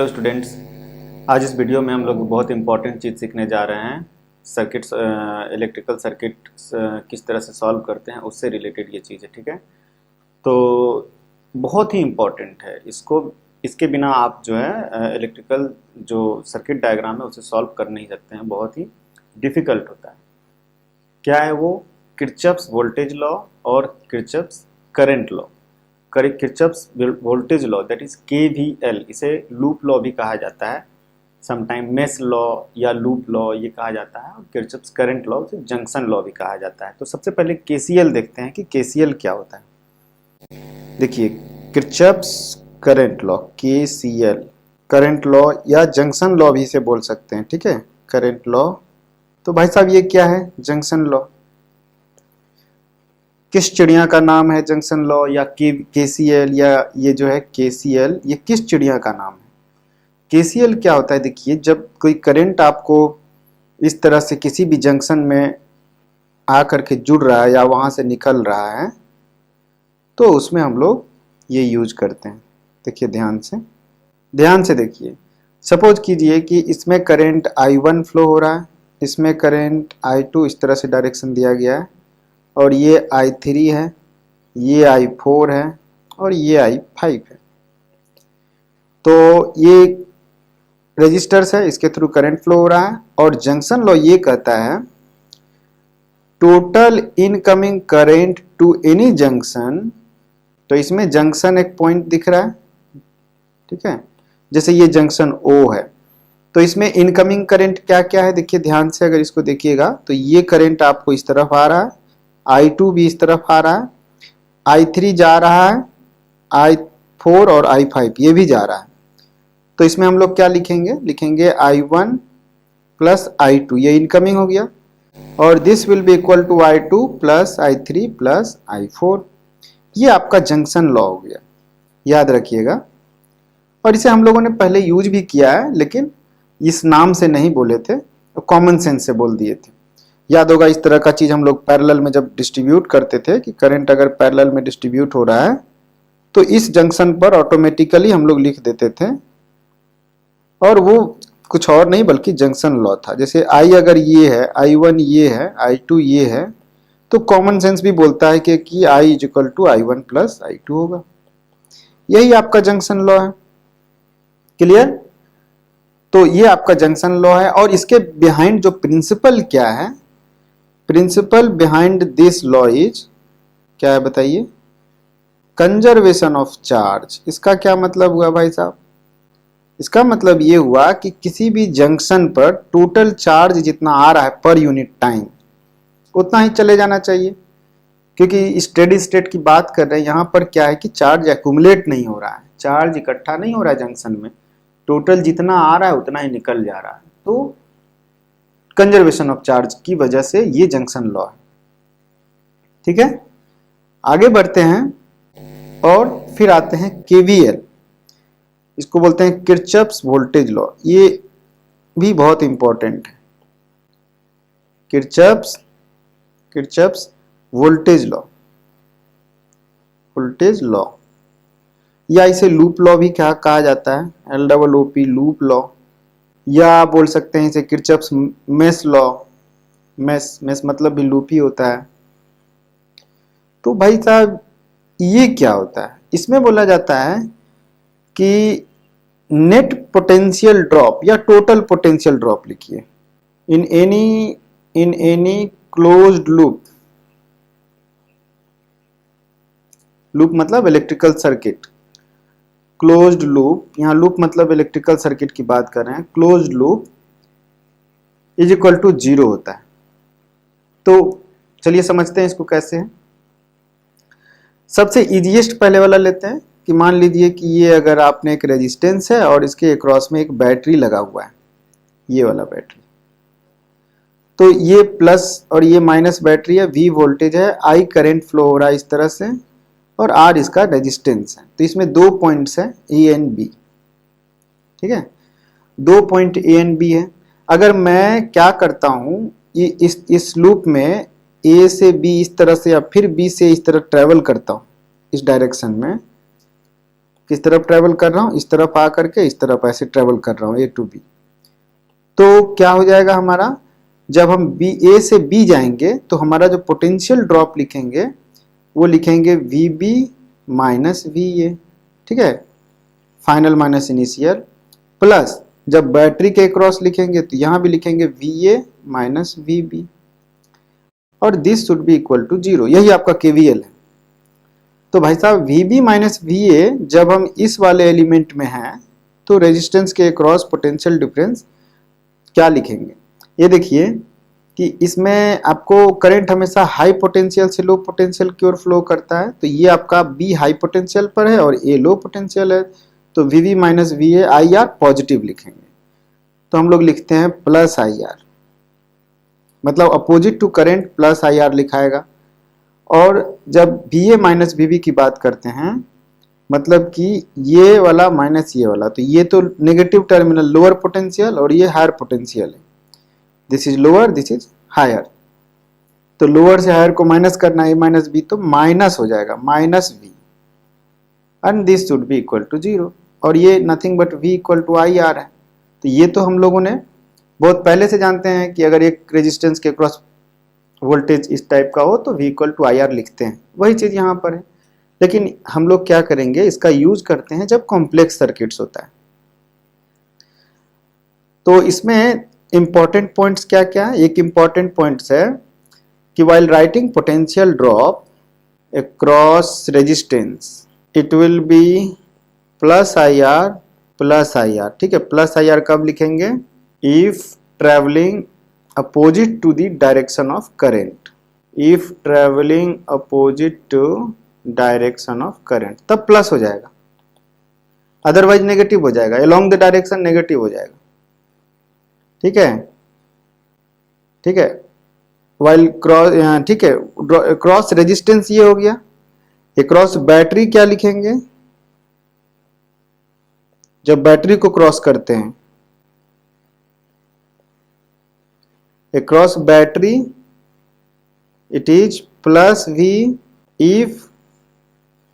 Hello students, आज इस video में हम लोग बहुत इंपॉर्टेंट चीज़ सीखने जा रहे हैं। सर्किट्स, इलेक्ट्रिकल सर्किट किस तरह से सॉल्व करते हैं उससे रिलेटेड ये चीज़ है। ठीक है, तो बहुत ही इम्पॉर्टेंट है। इसके बिना आप जो है इलेक्ट्रिकल जो सर्किट डायग्राम है उसे सॉल्व कर नहीं सकते हैं, बहुत ही डिफ़िकल्ट होता है। क्या है वो? किरचॉफ्स वोल्टेज लॉ और Kirchhoff's current law. Kirchhoff's voltage law that is KVL, इसे लूप लॉ भी कहा जाता है, समटाइम मेश लॉ या लूप लॉ ये कहा जाता है, और किरचॉफ्स करंट लॉ उसे जंक्शन लॉ भी कहा जाता है। तो सबसे पहले KCL देखते हैं कि KCL क्या होता है। देखिए, Kirchhoff's current law, KCL current law या जंक्शन लॉ भी इसे बोल सकते हैं। ठीक है, करंट लॉ। तो भाई साहब ये क्या है जंक्शन लॉ? किस चिड़िया का नाम है जंक्शन लॉ या KCL, या ये जो है KCL ये किस चिड़िया का नाम है? KCL क्या होता है? देखिए, जब कोई करंट आपको इस तरह से किसी भी जंक्शन में आकर के जुड़ रहा है या वहां से निकल रहा है तो उसमें हम लोग ये यूज करते हैं। देखिए ध्यान से देखिए। सपोज कीजिए कि इसमें करंट I1 फ्लो हो रहा है, इसमें करंट I2 इस तरह से डायरेक्शन दिया गया है, और ये I3 है, ये I4 है और ये I5 है। तो ये रेजिस्टर्स है, इसके थ्रू करंट फ्लो हो रहा है। और जंक्शन लॉ ये कहता है total incoming current to any junction. तो इसमें जंक्शन एक पॉइंट दिख रहा है, ठीक है, जैसे ये जंक्शन O है। तो इसमें इनकमिंग करंट क्या क्या है? देखिए ध्यान से, अगर इसको देखिएगा तो ये करंट आपको इस तरफ आ रहा है, I2 भी इस तरफ आ रहा है, I3 जा रहा है, I4 और I5 ये भी जा रहा है। तो इसमें हम लोग क्या लिखेंगे I1 प्लस I2, ये इनकमिंग हो गया, और this will be equal to I2 plus I3 plus I4। ये आपका जंक्शन लॉ हो गया, याद रखिएगा। और इसे हम लोगों ने पहले यूज भी किया है, लेकिन इस नाम से नहीं बोले थे, कॉमन सेंस से बोल दिए थे। याद होगा, इस तरह का चीज हम लोग पैरेलल में जब डिस्ट्रीब्यूट करते थे कि करंट अगर पैरेलल में डिस्ट्रीब्यूट हो रहा है तो इस जंक्शन पर ऑटोमेटिकली हम लोग लिख देते थे, और वो कुछ और नहीं बल्कि जंक्शन लॉ था। जैसे I अगर ये है, I1 ये है, I2 ये है, तो कॉमन सेंस भी बोलता है कि I is equal to I1 plus I2 होगा। यही आपका जंक्शन लॉ है। क्लियर? तो ये आपका जंक्शन लॉ है। और इसके बिहाइंड जो प्रिंसिपल क्या है, principle behind this law is क्या है बताइए? Conservation of charge. इसका क्या मतलब हुआ भाई साहब? इसका मतलब ये हुआ कि किसी भी जंक्शन पर टोटल चार्ज जितना आ रहा है पर यूनिट टाइम उतना ही चले जाना चाहिए, क्योंकि स्टेडी स्टेट की बात कर रहे हैं। यहाँ पर क्या है कि चार्ज एक्यूमुलेट नहीं हो रहा है, चार्ज इकट्ठा नहीं हो रहा है जंक्शन में, टोटल जितना आ रहा है उतना ही निकल जा रहा है। तो कंजर्वेशन ऑफ चार्ज की वजह से ये जंक्शन लॉ है। ठीक है, आगे बढ़ते हैं और फिर आते हैं KVL। इसको बोलते हैं किरचॉफ्स वोल्टेज लॉ। ये भी बहुत इंपॉर्टेंट है, किरचॉफ्स वोल्टेज लॉ, या इसे लूप लॉ भी क्या कहा जाता है, LOOP लूप लॉ, या बोल सकते हैं इसे किरचॉफ्स मेश लॉ। मेश मतलब भी लूप ही होता है। तो भाई साहब ये क्या होता है? इसमें बोला जाता है कि नेट पोटेंशियल ड्रॉप या टोटल पोटेंशियल ड्रॉप लिखिए in any closed loop. Loop मतलब इलेक्ट्रिकल सर्किट, क्लोज्ड लूप, यहाँ लूप मतलब इलेक्ट्रिकल सर्किट की बात कर रहे हैं। Closed loop is equal to 0 होता है। तो चलिए समझते हैं इसको कैसे है। सबसे इजीएस्ट पहले वाला लेते हैं कि मान लीजिए कि ये अगर आपने एक रेजिस्टेंस है और इसके अक्रॉस में एक बैटरी लगा हुआ है, ये वाला बैटरी। तो ये प्लस और ये माइनस बैटरी है, V वोल्टेज है, I करंट फ्लो हो रहा है इस तरह से, और R इसका रेजिस्टेंस है। तो इसमें 2 पॉइंट्स है A एंड B। ठीक है, 2 पॉइंट A एंड B है। अगर मैं क्या करता हूं, ये इस लूप में A से B इस तरह से या फिर B से इस तरह ट्रेवल करता हूं इस डायरेक्शन में, किस तरफ ट्रेवल कर रहा हूँ, इस तरफ आ करके इस तरफ ऐसे ट्रेवल कर रहा हूँ ए टू बी। तो क्या हो जाएगा हमारा, जब हम बी ए से बी जाएंगे तो हमारा जो पोटेंशियल ड्रॉप लिखेंगे वो लिखेंगे V B minus V A, ठीक है, फाइनल माइनस इनिशियल, प्लस जब बैटरी के क्रॉस लिखेंगे तो यहां भी लिखेंगे V A minus V B, और this should be equal to 0। यही आपका केवीएल है। तो भाई साहब V B minus V A जब हम इस वाले एलिमेंट में हैं तो रेजिस्टेंस के क्रॉस पोटेंशियल डिफरेंस क्या लिखेंगे, ये देखिए कि इसमें आपको करंट हमेशा हाई पोटेंशियल से लो पोटेंशियल की ओर फ्लो करता है, तो ये आपका बी हाई पोटेंशियल पर है और ए लो पोटेंशियल है, तो V V minus V A I R positive लिखेंगे। तो हम लोग लिखते हैं प्लस आई आर, मतलब opposite to current plus I R लिखाएगा। और जब V A minus V B की बात करते हैं, मतलब कि ये वाला माइनस ये वाला, तो ये तो नेगेटिव टर्मिनल लोअर पोटेंशियल और ये हायर पोटेंशियल है, this is lower this is higher, तो लोअर से हायर को माइनस करना है, ए माइनस बी तो माइनस हो जाएगा minus V, and this should be equal to 0, और ये nothing but V equal to I R है। तो ये तो हम लोगों ने बहुत पहले से जानते हैं कि अगर एक रेजिस्टेंस के क्रॉस वोल्टेज इस टाइप का हो तो V equal to I R लिखते हैं, वही चीज यहाँ पर है। लेकिन हम लोग क्या करेंगे, इसका यूज करते हैं जब कॉम्प्लेक्स सर्किट्स होता है। तो इसमें इंपॉर्टेंट पॉइंट्स क्या क्या है, एक इंपॉर्टेंट पॉइंट्स है कि while writing potential drop across resistance it will be plus IR plus IR, ठीक है। प्लस IR कब लिखेंगे, if traveling opposite to the direction of current, if traveling opposite to direction of current तब plus हो जाएगा, otherwise negative हो जाएगा, along the direction negative हो जाएगा, ठीक है, ठीक है। वाइल क्रॉस, ठीक है, क्रॉस रेजिस्टेंस ये हो गया। क्रॉस बैटरी क्या लिखेंगे, जब बैटरी को क्रॉस करते हैं, cross battery it is plus V if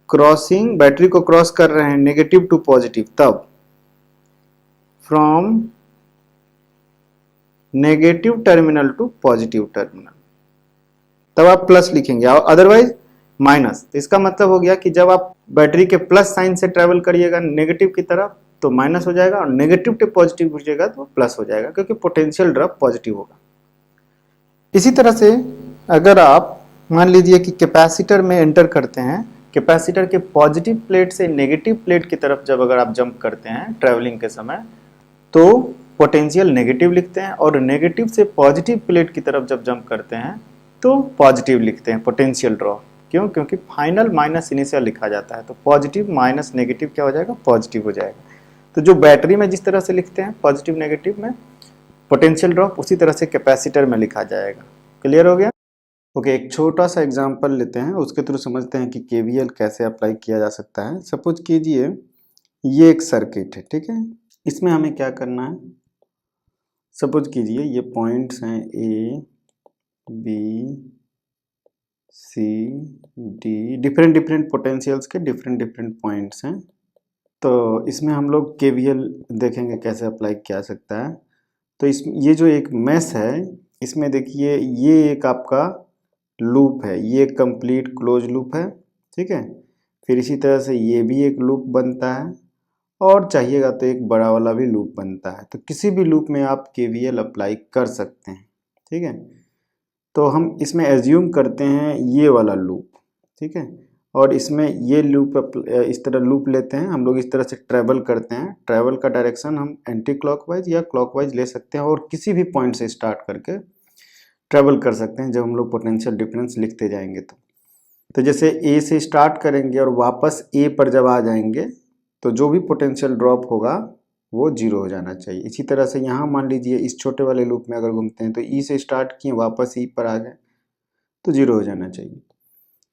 crossing, battery को क्रॉस कर रहे हैं नेगेटिव टू पॉजिटिव, तब from negative terminal to positive terminal, तब आप प्लस लिखेंगे, और अदरवाइज माइनस। तो इसका मतलब हो गया कि जब आप बैटरी के प्लस साइन से ट्रेवल करिएगा नेगेटिव की तरफ तो माइनस हो जाएगा, और नेगेटिव टू पॉजिटिव घुसिएगा तो प्लस हो जाएगा, क्योंकि पोटेंशियल ड्रॉप पॉजिटिव होगा। इसी तरह से अगर आप मान लीजिए कि कैपेसिटर में एंटर करते हैं, कैपेसिटर के पॉजिटिव प्लेट से नेगेटिव प्लेट की तरफ जब अगर आप जंप करते हैं ट्रेवलिंग के समय, तो पोटेंशियल नेगेटिव लिखते हैं, और नेगेटिव से पॉजिटिव प्लेट की तरफ जब जंप करते हैं तो पॉजिटिव लिखते हैं पोटेंशियल ड्रॉप। क्यों, क्योंकि फाइनल माइनस इनिशियल लिखा जाता है, तो पॉजिटिव माइनस नेगेटिव क्या हो जाएगा, पॉजिटिव हो जाएगा। तो जो बैटरी में जिस तरह से लिखते हैं पॉजिटिव नेगेटिव में पोटेंशियल ड्रॉप, उसी तरह से कैपेसिटर में लिखा जाएगा। क्लियर हो गया। ओके, एक छोटा सा एग्जांपल लेते हैं, उसके थ्रू समझते हैं कि केवीएल कैसे अप्लाई किया जा सकता है। सपोज कीजिए ये एक सर्किट है, ठीक है, इसमें हमें क्या करना है, सपोज कीजिए ये पॉइंट्स हैं A B C D, different different potentials के डिफरेंट डिफरेंट पॉइंट्स हैं। तो इसमें हम लोग केवीएल देखेंगे कैसे अप्लाई किया जा सकता है। तो इस ये जो एक मेश है, इसमें देखिए ये एक आपका लूप है, ये एक कंप्लीट क्लोज लूप है, ठीक है। फिर इसी तरह से ये भी एक लूप बनता है, और चाहिएगा तो एक बड़ा वाला भी लूप बनता है। तो किसी भी लूप में आप केवीएल अप्लाई कर सकते हैं, ठीक है। तो हम इसमें एज्यूम करते हैं ये वाला लूप, ठीक है, और इसमें ये लूप इस तरह लूप लेते हैं हम लोग, इस तरह से ट्रैवल करते हैं। ट्रैवल का डायरेक्शन हम एंटी क्लॉकवाइज या क्लॉकवाइज ले सकते हैं, और किसी भी पॉइंट से स्टार्ट करके ट्रैवल कर सकते हैं जब हम लोग पोटेंशियल डिफरेंस लिखते जाएंगे। तो जैसे ए से स्टार्ट करेंगे और वापस ए पर जब आ जाएंगे तो जो भी पोटेंशियल ड्रॉप होगा वो 0 हो जाना चाहिए। इसी तरह से यहाँ मान लीजिए इस छोटे वाले लूप में अगर घूमते हैं तो ई से स्टार्ट किए वापस ई पर आ गए तो 0 हो जाना चाहिए।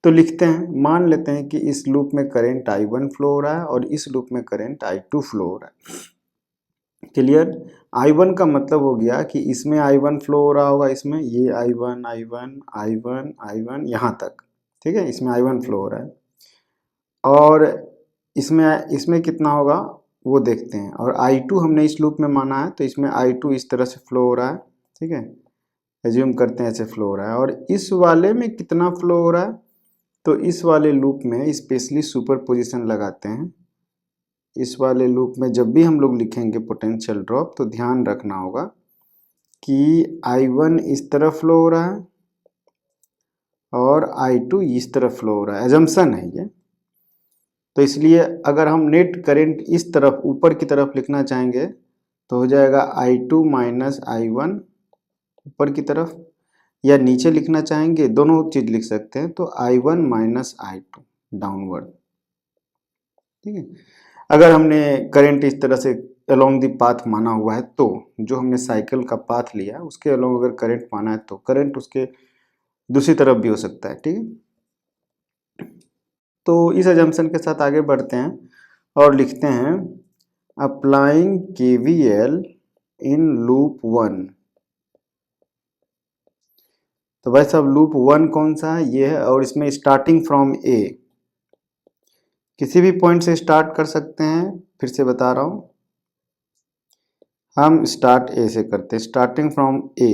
तो लिखते हैं, मान लेते हैं कि इस लूप में करंट I1 फ्लो हो रहा है और इस लूप में करंट I2 फ्लो हो रहा है। क्लियर। I1 का मतलब हो गया कि इसमें I1 फ्लो हो रहा होगा, इसमें ये I1 I1 I1 I1 यहाँ तक, ठीक है, इसमें I1 फ्लो हो रहा है। और इसमें इसमें कितना होगा वो देखते हैं। और I2 हमने इस लूप में माना है, तो इसमें I2 इस तरह से फ्लो हो रहा है, ठीक है, एज्यूम करते हैं ऐसे फ्लो हो रहा है। और इस वाले में कितना फ्लो हो रहा है, तो इस वाले लूप में स्पेशली सुपर पोजिशन लगाते हैं। इस वाले लूप में जब भी हम लोग लिखेंगे पोटेंशियल ड्रॉप, तो ध्यान रखना होगा कि I1 इस तरफ फ्लो हो रहा है और I2 इस तरफ फ्लो हो रहा है, एजम्पशन है ये। तो इसलिए अगर हम नेट करंट इस तरफ ऊपर की तरफ लिखना चाहेंगे तो हो जाएगा I2 माइनस I1 ऊपर की तरफ, या नीचे लिखना चाहेंगे दोनों चीज लिख सकते हैं, तो I1 माइनस I2 डाउनवर्ड, ठीक है। अगर हमने करंट इस तरह से अलोंग द पाथ माना हुआ है, तो जो हमने साइकिल का पाथ लिया उसके अलोंग अगर करंट माना है तो करंट उसके दूसरी तरफ भी हो सकता है, ठीक है। तो इस एजम्पशन के साथ आगे बढ़ते हैं और लिखते हैं अप्लाइंग KVL इन लूप 1। तो भाई साहब लूप 1 कौन सा है, ये है। और इसमें स्टार्टिंग फ्रॉम ए, किसी भी पॉइंट से स्टार्ट कर सकते हैं, फिर से बता रहा हूं, हम स्टार्ट ए से करते हैं, स्टार्टिंग फ्रॉम ए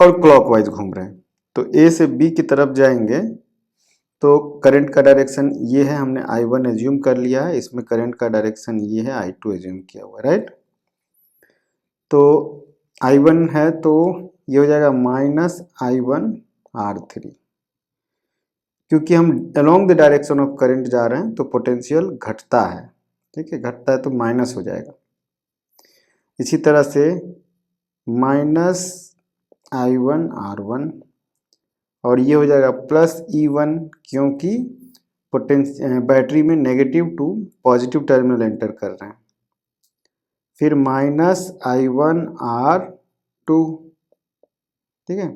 और क्लॉकवाइज घूम रहे हैं। तो ए से बी की तरफ जाएंगे तो करंट का डायरेक्शन ये है, हमने I1 एज्यूम कर लिया है, इसमें करंट का डायरेक्शन ये है, I2 एज्यूम किया हुआ है, राइट। तो I1 है तो ये हो जाएगा माइनस I1 R3, क्योंकि हम along the direction of current जा रहे हैं तो पोटेंशियल घटता है, ठीक है, घटता है तो माइनस हो जाएगा। इसी तरह से माइनस I1 R1, और ये हो जाएगा प्लस E1, क्योंकि बैटरी में negative to positive terminal enter कर रहे हैं। फिर माइनस I1 R2, ठीक है,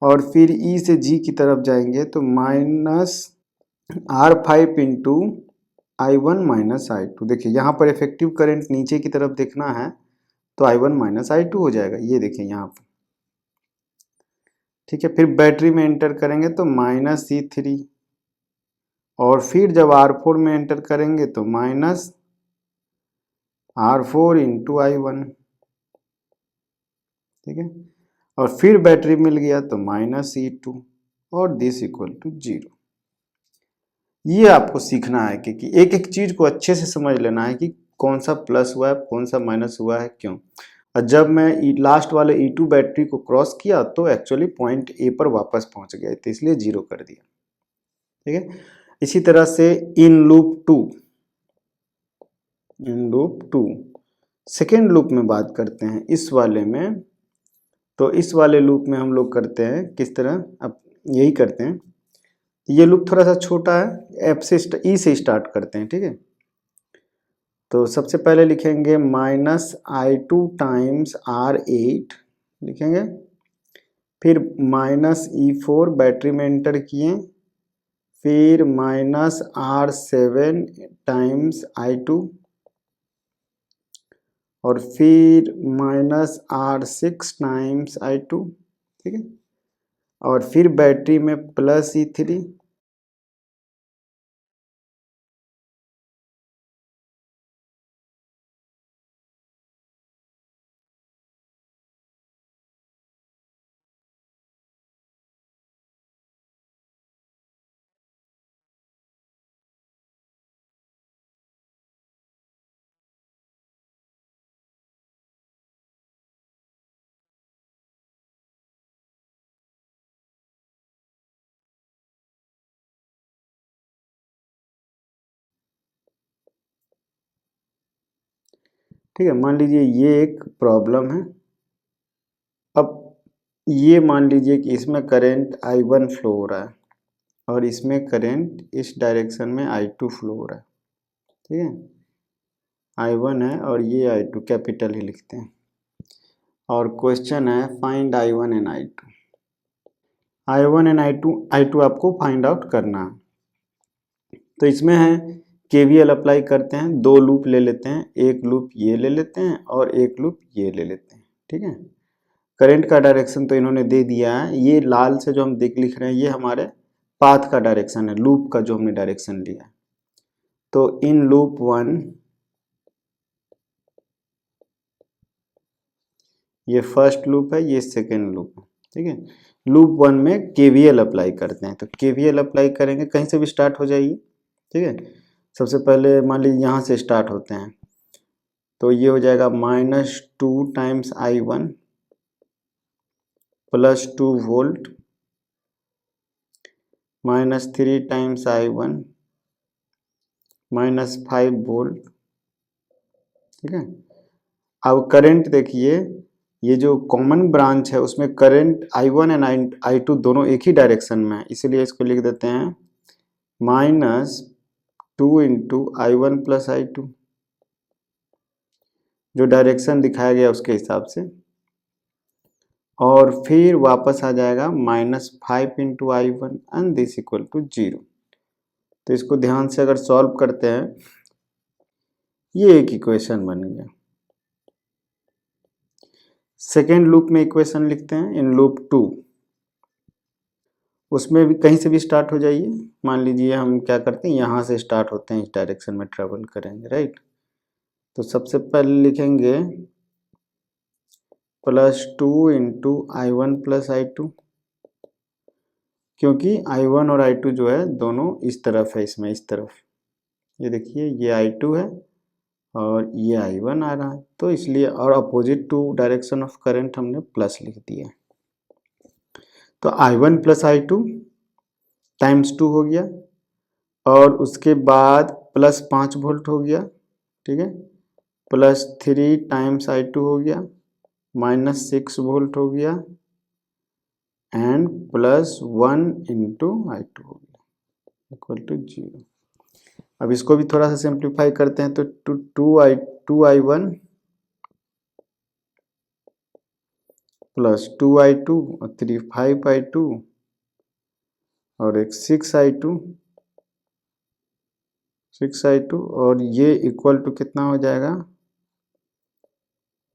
और फिर E से G की तरफ जाएंगे तो minus R5 into I1 minus I2। देखिए यहाँ पर इफेक्टिव करंट नीचे की तरफ देखना है तो I1 माइनस I2 हो जाएगा, ये देखिए यहाँ पर, ठीक है। फिर बैटरी में एंटर करेंगे तो माइनस C3, और फिर जब R4 में एंटर करेंगे तो माइनस R4 इंटू I1, ठीक है, और फिर बैटरी मिल गया तो माइनस C2 और दिस इक्वल टू 0। ये आपको सीखना है कि एक एक चीज को अच्छे से समझ लेना है कि कौन सा प्लस हुआ है, कौन सा माइनस हुआ है, क्यों। और जब मैं लास्ट वाले E2 बैटरी को क्रॉस किया तो एक्चुअली पॉइंट ए पर वापस पहुंच गया, तो इसलिए 0 कर दिया, ठीक है। इसी तरह से इन लूप 2 सेकेंड लूप में बात करते हैं, इस वाले में। तो इस वाले लूप में हम लोग करते हैं किस तरह, अब यही करते हैं। ये लूप थोड़ा सा छोटा है, एफ से ई से स्टार्ट करते हैं, ठीक है। तो सबसे पहले लिखेंगे माइनस I2 टाइम्स R8 लिखेंगे, फिर माइनस E4 बैटरी में एंटर किए, फिर माइनस R7 टाइम्स I2, और फिर माइनस R6 टाइम्स I2, ठीक है, और फिर बैटरी में प्लस E3, ठीक है। मान लीजिए ये एक प्रॉब्लम है। अब ये मान लीजिए कि इसमें करंट I1 फ्लो हो रहा है और इसमें करंट इस डायरेक्शन में I2 फ्लो हो रहा है, ठीक है। I1 है और ये I2 कैपिटल ही लिखते हैं, और क्वेश्चन है find I1 and I2। I1 and I2 आपको फाइंड आउट करना है। तो इसमें है KVL अप्लाई करते हैं, दो लूप ले लेते हैं, एक लूप ये ले लेते हैं और एक लूप ये ले लेते हैं, ठीक है। करंट का डायरेक्शन तो इन्होंने दे दिया है, ये लाल से जो हम लिख रहे हैं ये हमारे पाथ का डायरेक्शन है, लूप का जो हमने डायरेक्शन लिया है। तो इन लूप 1 ये फर्स्ट लूप है, ये सेकेंड लूप है, ठीक है। लूप 1 में केवीएल अप्लाई करते हैं, तो केवीएल अप्लाई करेंगे, कहीं से भी स्टार्ट हो जाइए, ठीक है। सबसे पहले मान लीजिए यहाँ से स्टार्ट होते हैं, तो ये हो जाएगा -2 times I1 plus 2 volt -3 times I1 -5 volt, ठीक है। अब करंट देखिए, ये जो कॉमन ब्रांच है उसमें करंट I1 एंड I2 दोनों एक ही डायरेक्शन में है, इसीलिए इसको लिख देते हैं -2 इंटू I1 प्लस I2, जो डायरेक्शन दिखाया गया उसके हिसाब से, और फिर वापस आ जाएगा -5 into I1 and this equal to 0। तो इसको ध्यान से अगर सॉल्व करते हैं, ये एक इक्वेशन बन गया। सेकेंड लूप में इक्वेशन लिखते हैं, इन लूप 2 उसमें भी कहीं से भी स्टार्ट हो जाइए। मान लीजिए हम क्या करते हैं, यहाँ से स्टार्ट होते हैं, इस डायरेक्शन में ट्रेवल करेंगे, राइट। तो सबसे पहले लिखेंगे +2 इंटू I1 प्लस I2, क्योंकि I1 और I2 जो है दोनों इस तरफ है, इसमें इस तरफ, ये देखिए ये I2 है और ये I1 आ रहा है, तो इसलिए, और opposite to direction of current हमने प्लस लिख दिया। तो I1 प्लस I2 टाइम्स 2 हो गया, और उसके बाद +5 वोल्ट हो गया, ठीक है, +3 टाइम्स I2 हो गया, -6 वोल्ट हो गया, एंड +1 इंटू I2 हो गया, इक्वल टू 0। अब इसको भी थोड़ा सा सिंप्लीफाई करते हैं, तो 2I1 प्लस 2I2 और 5I2 और एक 6I2 और ये इक्वल टू कितना हो जाएगा,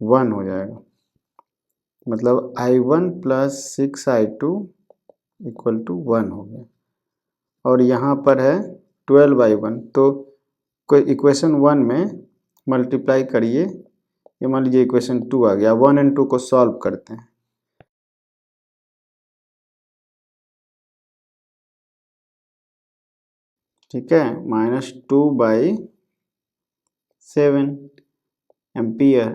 1 हो जाएगा। मतलब I1 plus 6I2 equal to 1 हो गया, और यहाँ पर है 12I1, तो कोई इक्वेशन 1 में मल्टीप्लाई करिए, ये मान लीजिए इक्वेशन 2 आ गया। 1 एंड 2 को सॉल्व करते हैं, ठीक है, -2/7 एम्पियर।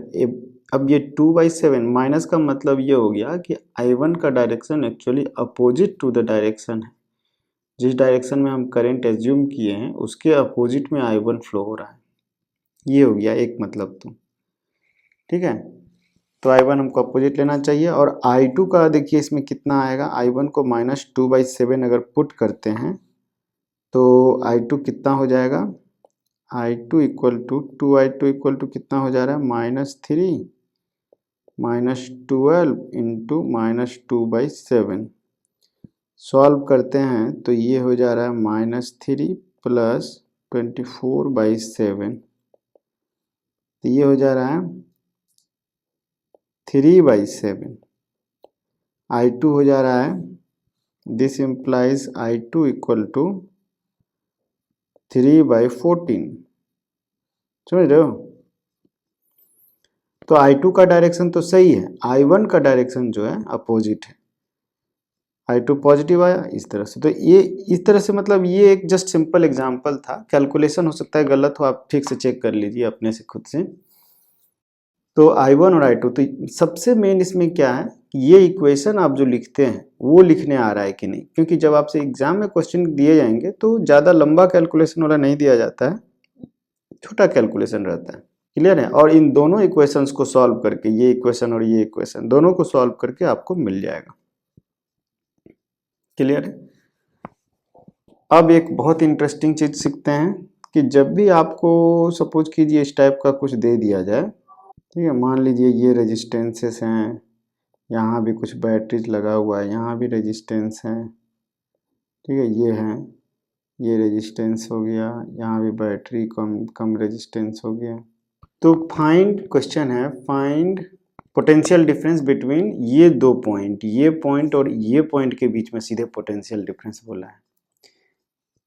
अब ये 2/7 माइनस का मतलब ये हो गया कि I1 का direction actually opposite to the direction है, जिस डायरेक्शन में हम करंट एज्यूम किए हैं उसके अपोजिट में I1 फ्लो हो रहा है, ये हो गया एक मतलब। तो ठीक है, तो I1 हमको अपोजिट लेना चाहिए, और I2 का देखिए इसमें कितना आएगा, I1 को -2/7 अगर पुट करते हैं तो I2 कितना हो जाएगा, I2 equal to 2I2 equal to कितना हो जा रहा है, -3 -12 इंटू -2/7। सॉल्व करते हैं तो ये हो जा रहा है -3 प्लस 24/7, तो ये हो जा रहा है 3/7। I2 हो जा रहा है, this implies I2 equal to 3/14, समझ रहे हो। तो I2 का डायरेक्शन तो सही है, I1 का डायरेक्शन जो है अपोजिट है। I2 पॉजिटिव आया इस तरह से, तो ये इस तरह से, मतलब ये एक जस्ट सिंपल एग्जांपल था, कैलकुलेशन हो सकता है गलत हो, आप ठीक से चेक कर लीजिए अपने से खुद से। तो I1 और I2, तो सबसे मेन इसमें क्या है, ये इक्वेशन आप जो लिखते हैं वो लिखने आ रहा है कि नहीं, क्योंकि जब आपसे एग्जाम में क्वेश्चन दिए जाएंगे तो ज़्यादा लंबा कैलकुलेशन वाला नहीं दिया जाता है, छोटा कैलकुलेशन रहता है, क्लियर है। और इन दोनों इक्वेशंस को सॉल्व करके, ये इक्वेशन और ये इक्वेशन दोनों को सॉल्व करके आपको मिल जाएगा, क्लियर है। अब एक बहुत इंटरेस्टिंग चीज सीखते हैं कि जब भी आपको सपोज कीजिए इस टाइप का कुछ दे दिया जाए, ठीक है, मान लीजिए ये रेजिस्टेंसेस हैं, यहाँ भी कुछ बैटरीज लगा हुआ है, यहाँ भी रेजिस्टेंस है, ठीक है, ये है, ये रेजिस्टेंस हो गया, यहाँ भी बैटरी कम रेजिस्टेंस हो गया। तो फाइंड, क्वेश्चन है फाइंड पोटेंशियल डिफरेंस बिटवीन ये दो पॉइंट, ये पॉइंट और ये पॉइंट के बीच में सीधे पोटेंशियल डिफरेंस बोला है।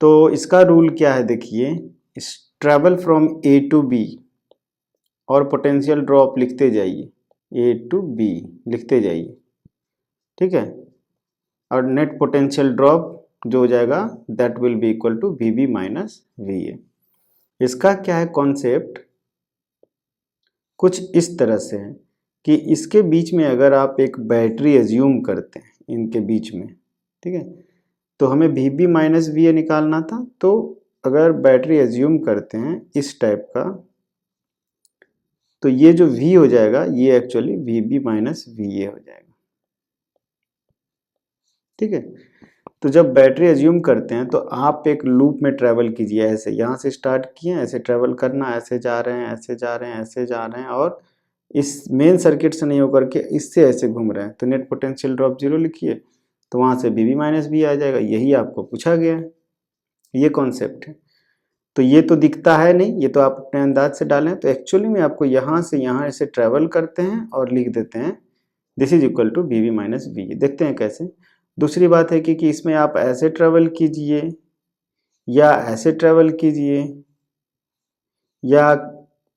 तो इसका रूल क्या है देखिए, travel from A to B और पोटेंशियल ड्रॉप लिखते जाइए, ए टू बी लिखते जाइए, ठीक है। और नेट पोटेंशियल ड्रॉप जो हो जाएगा that will be equal to V B minus V A. इसका क्या है कॉन्सेप्ट, कुछ इस तरह से है कि इसके बीच में अगर आप एक बैटरी एज्यूम करते हैं इनके बीच में, ठीक है, तो हमें V B minus V A निकालना था। तो अगर बैटरी एज्यूम करते हैं इस टाइप का, तो ये जो V हो जाएगा ये actually V B minus V A हो जाएगा, ठीक है। तो जब बैटरी एज्यूम करते हैं तो आप एक लूप में ट्रैवल कीजिए, ऐसे यहाँ से स्टार्ट किए, ऐसे ट्रैवल करना, ऐसे जा रहे हैं, ऐसे जा रहे हैं, ऐसे जा रहे हैं, और इस मेन सर्किट से नहीं होकर के इससे ऐसे घूम रहे हैं, तो नेट पोटेंशियल ड्रॉप 0 लिखिए, तो वहाँ से वी बी माइनस वी आ जाएगा। यही आपको पूछा गया है, ये कॉन्सेप्ट है। तो ये तो दिखता है नहीं, ये तो आप अपने अंदाज से डालें, तो एक्चुअली में आपको यहाँ से यहाँ ऐसे ट्रैवल करते हैं और लिख देते हैं this is equal to V B minus V A. देखते हैं कैसे। दूसरी बात है कि इसमें आप ऐसे ट्रैवल कीजिए या ऐसे ट्रैवल कीजिए या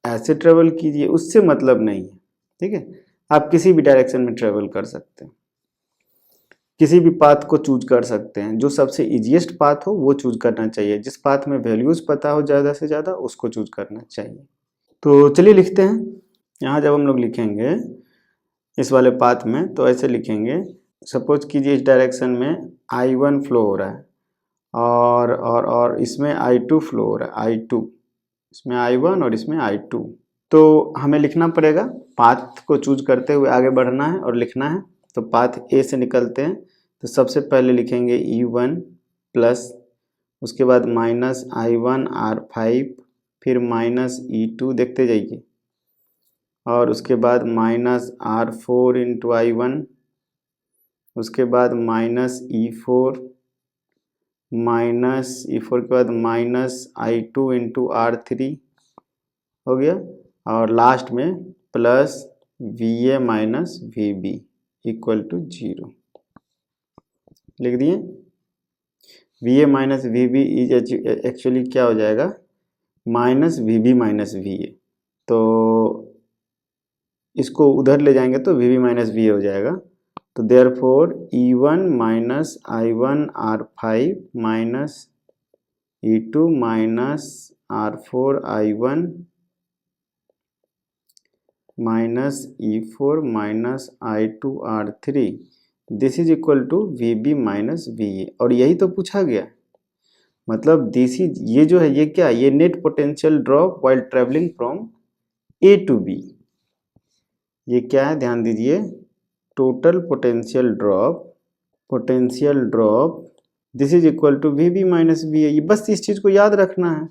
ऐसे ट्रैवल कीजिए, उससे मतलब नहीं है, ठीक है। आप किसी भी डायरेक्शन में ट्रैवल कर सकते हैं, किसी भी पाथ को चूज कर सकते हैं, जो सबसे इजीएस्ट पाथ हो वो चूज करना चाहिए, जिस पाथ में वैल्यूज पता हो ज़्यादा से ज़्यादा उसको चूज करना चाहिए। तो चलिए लिखते हैं। यहाँ जब हम लोग लिखेंगे इस वाले पाथ में तो ऐसे लिखेंगे, सपोज कीजिए इस डायरेक्शन में I1 फ्लो हो रहा है और इसमें I2 फ्लो हो रहा है, I2 इसमें I1 और इसमें I2। तो हमें लिखना पड़ेगा, पाथ को चूज करते हुए आगे बढ़ना है और लिखना है। तो पाथ ए से निकलते हैं, तो सबसे पहले लिखेंगे E1 प्लस, उसके बाद माइनस I1 R5, फिर माइनस E2 देखते जाइए, और उसके बाद माइनस R4 इंटू I1, उसके बाद माइनस E4, माइनस E4 के बाद माइनस I2 इंटू R3 हो गया, और लास्ट में plus VA minus VB equal to 0 लिख दिए। VA minus VB is actually क्या हो जाएगा, माइनस VB माइनस VA। तो इसको उधर ले जाएंगे तो VB माइनस VA हो जाएगा। तो therefore E1 minus I1 R5 minus E2 minus R4 I1 minus E4 minus I2 R3 this is equal to VB minus VA। और यही तो पूछा गया, मतलब दिस इज, ये जो है ये क्या, ये net potential drop while travelling from A to B। ये क्या है ध्यान दीजिए, total potential drop this is equal to VB minus VA। ये बस इस चीज को याद रखना है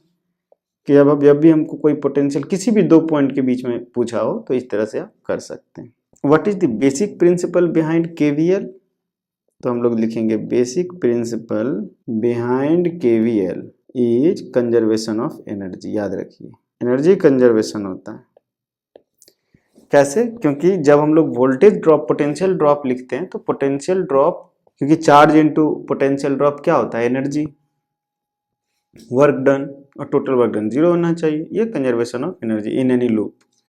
कि जब भी हमको कोई पोटेंशियल किसी भी दो पॉइंट के बीच में पूछा हो तो इस तरह से आप कर सकते हैं। What is the basic principle behind KVL? तो हम लोग लिखेंगे basic principle behind KVL is conservation of energy. याद रखिए एनर्जी कंजर्वेशन होता है। कैसे? क्योंकि जब हम लोग वोल्टेज ड्रॉप पोटेंशियल ड्रॉप लिखते हैं तो पोटेंशियल ड्रॉप, क्योंकि चार्ज इनटू पोटेंशियल ड्रॉप क्या होता है, एनर्जी, वर्क डन, और टोटल वर्क डन 0 होना चाहिए। ये conservation of energy in any loop.